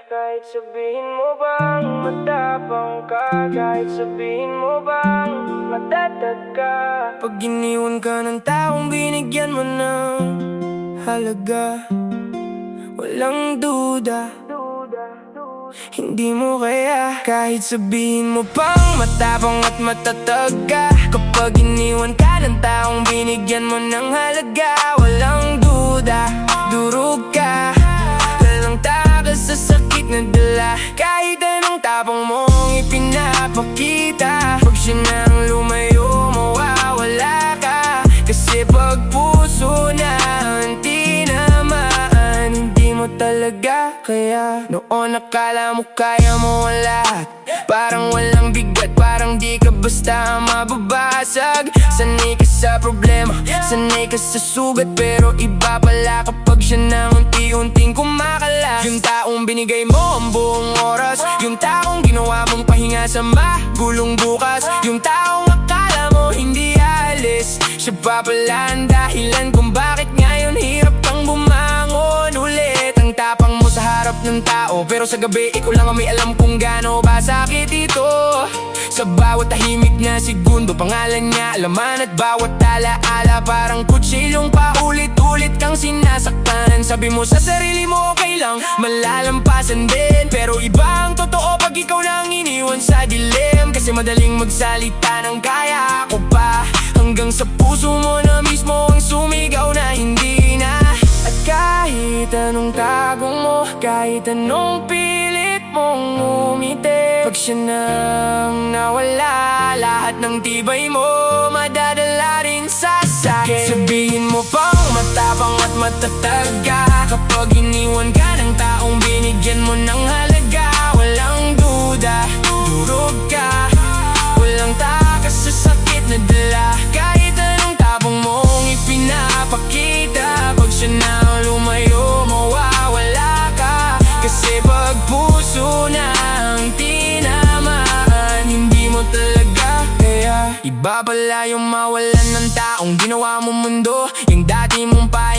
Kahit sabihin mo bang matapang ka, kahit sabihin mo bang matatag ka, pag iniwan ka ng taong binigyan mo ng halaga, walang duda, hindi mo kaya. Kahit sabihin mo pang matapang at matatag ka, kapag iniwan ka ng taong binigyan mo ng halaga, walang duda, durog ka, walang takas sa sakit na dala. Kahit anong tapang mong ipinapakita, pag siya nang lumayo, mawawala ka. Kasi pag puso na ang tinamaan, hindi mo talaga kaya. Noon akala mo kaya mo ang lahat, parang walang bigat, parang di ka basta mababasag. Sanay ka sa problema, sanay ka sa sugat, pero iba pala kapag siya nang unti-unting kumakalat. Yung taong binigay mo ang buong oras, yung taong ginawa mong pahinga sa magulong bukas, yung taong akala mo hindi alis, siya pa pala ang dahilan kung bakit ngayon hirap kang bumangon ulit. Ang tapang mo sa harap ng tao, pero sa gabi ikaw lang ang may alam kung gaano ba sakit ito. Sa bawat tahimik na segundo, pangalan niya laman, at bawat alaala parang kutsilong paulit-ulit kang sinasaktan. Sabi mo sa sarili mo okay lang, malalampasan din, pero iba ang totoo pag ikaw nang iniwan sa dilim. Kasi madaling magsalita ng kaya ko pa, hanggang sa puso mo na mismo ang sumigaw na hindi na. At kahit anong tagong mo, kahit anong pilit mong umiti, pag siya nang nawala, lahat ng tibay mo madadala rin sa sakit. Sabihin mo pang matapang at matatag ka, kapag iniwan ka ng taong binigyan mo ng halaga, walang duda, durog ka, walang takas sa sakit na dala. Kahit anong tapang mong ipinapakita, pag siya nang lumayo, mawawala ka. Kasi pag puso na ang tinamaan, hindi mo talaga kaya. Iba pala yung mawalan ng taong ginawa mo mundo,